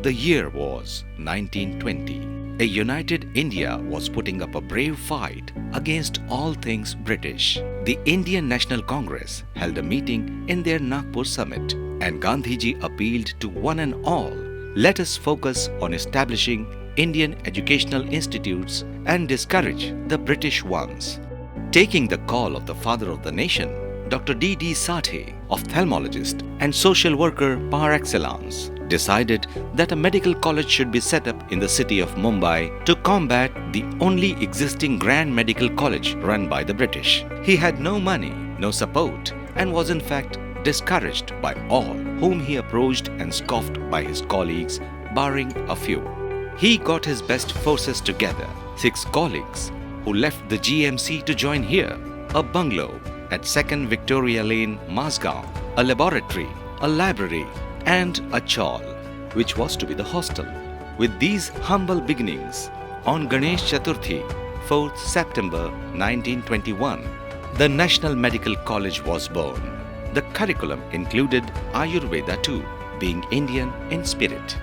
The year was 1920. A united India was putting up a brave fight against all things British. The Indian National Congress held a meeting in their Nagpur summit, and Gandhiji appealed to one and all, let us focus on establishing Indian educational institutes and discourage the British ones. Taking the call of the father of the nation, Dr. D.D. Sathe, ophthalmologist and social worker par excellence, decided that a medical college should be set up in the city of Mumbai to combat the only existing grand medical college run by the British. He had no money, no support, and was in fact discouraged by all whom he approached and scoffed by his colleagues, barring a few. He got his best forces together, 6 colleagues, who left the GMC to join here, a bungalow at 2nd Victoria Lane, Mazgaon, a laboratory, a library, and a chawl, which was to be the hostel. With these humble beginnings, on Ganesh Chaturthi, 4th September 1921, the National Medical College was born. The curriculum included Ayurveda too, being Indian in spirit.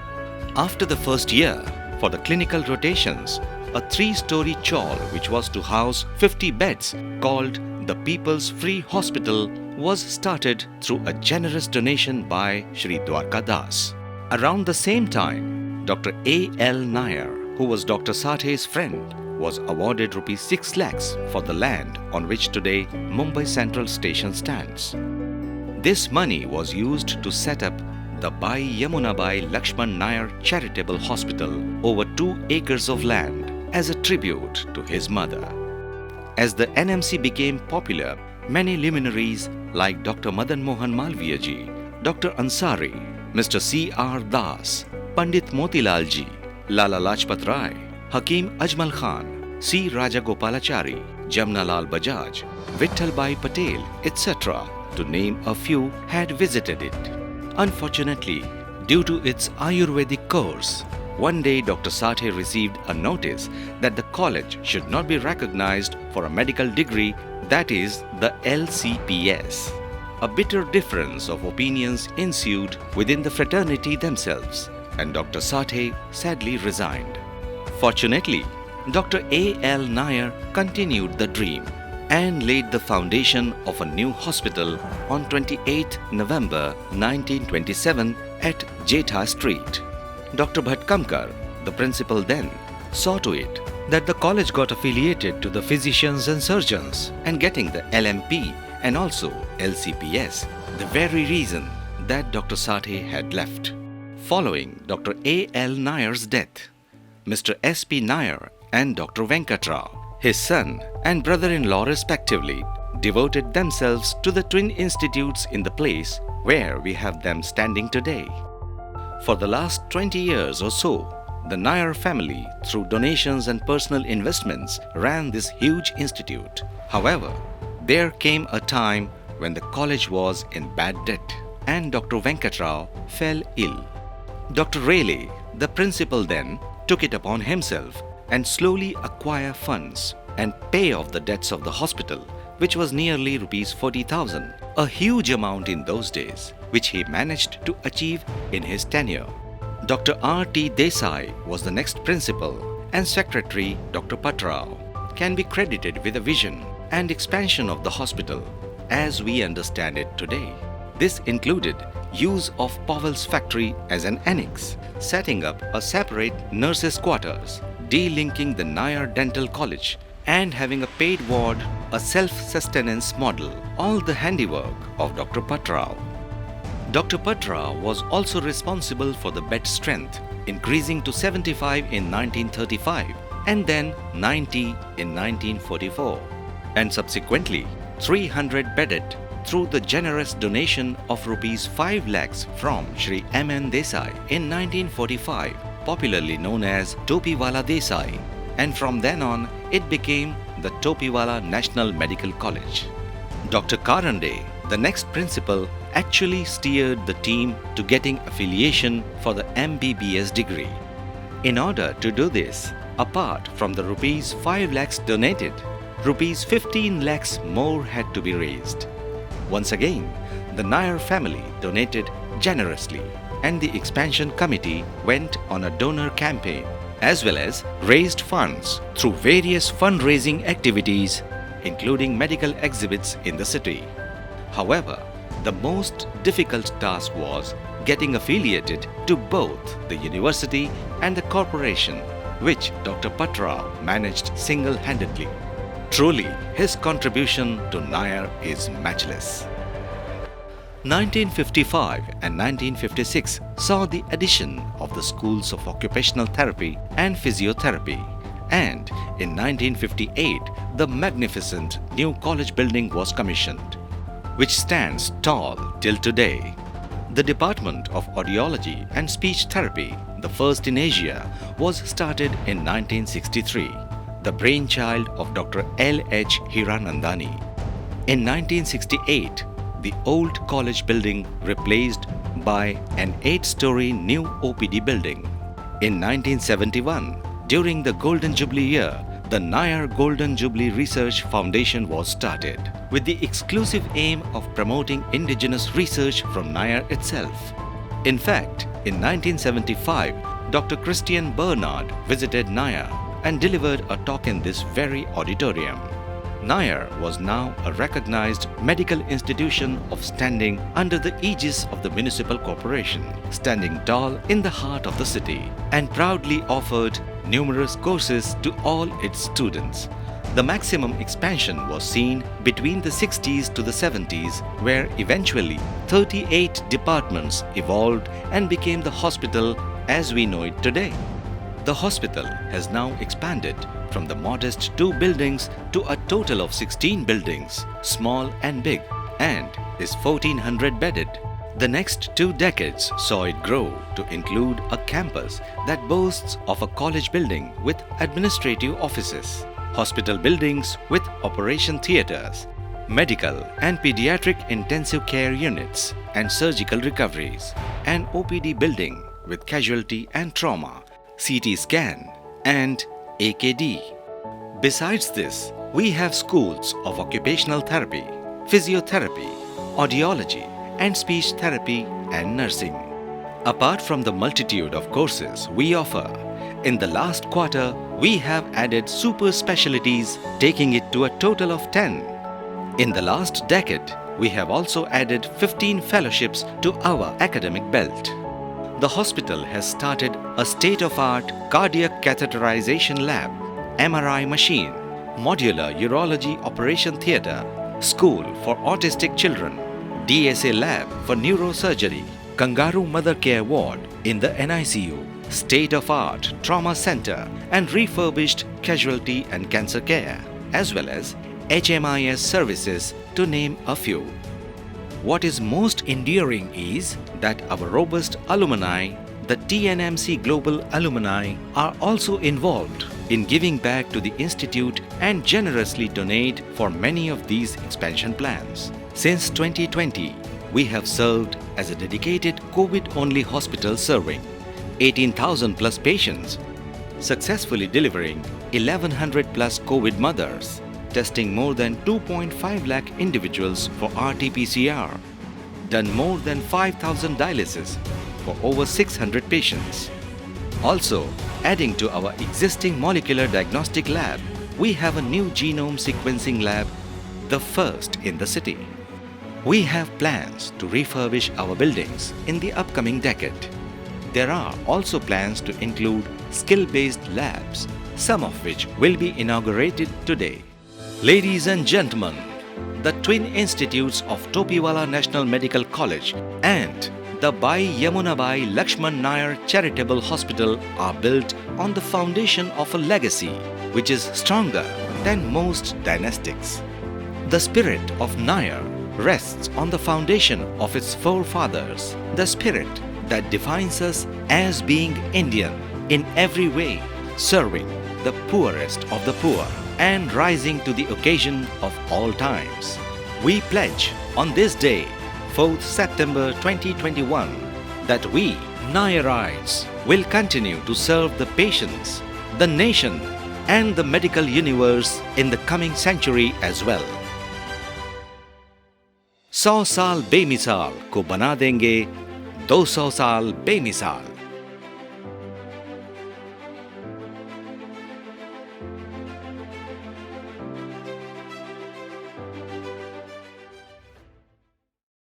After the first year, for the clinical rotations, a 3-story chawl which was to house 50 beds, called the People's Free Hospital, was started through a generous donation by Shri Dwarka Das. Around the same time, Dr. A. L. Nair, who was Dr. Sathe's friend, was awarded Rs 6 lakhs for the land on which today Mumbai Central Station stands. This money was used to set up the Bai Yamunabai Lakshman Nair Charitable Hospital over 2 acres of land as a tribute to his mother. As the NMC became popular, many luminaries like Dr. Madan Mohan Malviya ji, Dr. Ansari, Mr. C.R. Das, Pandit Motilal ji, Lala Lajpat Rai, Hakim Ajmal Khan, C. Rajagopalachari, Jamnalal Bajaj, Vittalbhai Patel, etc., to name a few, had visited it. Unfortunately, due to its Ayurvedic course, one day Dr. Sathe received a notice that the college should not be recognized for a medical degree, that is, the LCPS. A bitter difference of opinions ensued within the fraternity themselves, and Dr. Sathe sadly resigned. Fortunately, Dr. A. L. Nair continued the dream and laid the foundation of a new hospital on 28 November 1927 at Jetha Street. Dr. Bhatkamkar, the principal then, saw to it that the college got affiliated to the physicians and surgeons, and getting the LMP and also LCPS, the very reason that Dr. Sathe had left. Following Dr. A. L. Nair's death, Mr. S. P. Nair and Dr. Venkatrao, his son and brother-in-law respectively, devoted themselves to the twin institutes in the place where we have them standing today. For the last 20 years or so, the Nair family, through donations and personal investments, ran this huge institute. However, there came a time when the college was in bad debt and Dr. Venkatrao fell ill. Dr. Rayleigh, the principal then, took it upon himself and slowly acquire funds and pay off the debts of the hospital, which was nearly Rs 40,000, a huge amount in those days, which he managed to achieve in his tenure. Dr. R. T. Desai was the next principal, and secretary Dr. Patrao can be credited with a vision and expansion of the hospital as we understand it today. This included use of Powell's factory as an annex, setting up a separate nurses' quarters, delinking the Nair Dental College, and having a paid ward, a self-sustenance model, all the handiwork of Dr. Patrao. Dr. Patrao was also responsible for the bed strength, increasing to 75 in 1935 and then 90 in 1944, and subsequently 300 bedded through the generous donation of Rs 5 lakhs from Shri M. N. Desai in 1945, popularly known as Topiwala Desai, and from then on it became the Topiwala National Medical College. Dr. Karande, the next principal, actually steered the team to getting affiliation for the MBBS degree. In order to do this, apart from the Rs 5 lakhs donated, Rs 15 lakhs more had to be raised. Once again, the Nair family donated generously, and the Expansion Committee went on a donor campaign as well as raised funds through various fundraising activities, including medical exhibits in the city. However, the most difficult task was getting affiliated to both the university and the corporation, which Dr. Patra managed single-handedly. Truly, his contribution to Nair is matchless. 1955 and 1956 saw the addition of the schools of occupational therapy and physiotherapy, and in 1958 the magnificent new college building was commissioned, which stands tall till today. The Department of Audiology and Speech Therapy, the first in Asia, was started in 1963, the brainchild of Dr. L.H. Hiranandani. In 1968, the old college building replaced by an 8-story new OPD building. In 1971, during the Golden Jubilee year, the Nair Golden Jubilee Research Foundation was started, with the exclusive aim of promoting indigenous research from Nair itself. In fact, in 1975, Dr. Christian Bernard visited Nair and delivered a talk in this very auditorium. Nair was now a recognized medical institution of standing under the aegis of the municipal corporation, standing tall in the heart of the city, and proudly offered numerous courses to all its students. The maximum expansion was seen between the 60s to the 70s, where eventually 38 departments evolved and became the hospital as we know it today. The hospital has now expanded from the modest 2 buildings to a total of 16 buildings, small and big, and is 1400 bedded. The next 2 decades saw it grow to include a campus that boasts of a college building with administrative offices, hospital buildings with operation theatres, medical and pediatric intensive care units and surgical recoveries, an OPD building with casualty and trauma, CT scan and AKD. Besides this, we have schools of occupational therapy, physiotherapy, audiology and speech therapy and nursing. Apart from the multitude of courses we offer, in the last quarter we have added super specialties, taking it to a total of 10. In the last decade, we have also added 15 fellowships to our academic belt. The hospital has started a state-of-art cardiac catheterization lab, MRI machine, modular urology operation theatre, school for autistic children, DSA lab for neurosurgery, kangaroo mother care ward in the NICU, state-of-art trauma center and refurbished casualty and cancer care, as well as HMIS services, to name a few. What is most endearing is that our robust alumni, the TNMC Global Alumni, are also involved in giving back to the institute and generously donate for many of these expansion plans. Since 2020, we have served as a dedicated COVID-only hospital serving 18,000 plus patients, successfully delivering 1,100 plus COVID mothers, testing more than 2.5 lakh individuals for RT-PCR, done more than 5,000 dialysis for over 600 patients. Also, adding to our existing molecular diagnostic lab, we have a new genome sequencing lab, the first in the city. We have plans to refurbish our buildings in the upcoming decade. There are also plans to include skill-based labs, some of which will be inaugurated today. Ladies and gentlemen, the twin institutes of Topiwala National Medical College and the Bai Yamunabai Lakshman Nair Charitable Hospital are built on the foundation of a legacy which is stronger than most dynastics. The spirit of Nair rests on the foundation of its forefathers, the spirit that defines us as being Indian in every way, serving the poorest of the poor and rising to the occasion of all times. We pledge on this day, 4th September 2021, that we, Nairites, will continue to serve the patients, the nation and the medical universe in the coming century as well. 100 साल बेमिसाल को बना देंगे 200 साल बेमिसाल।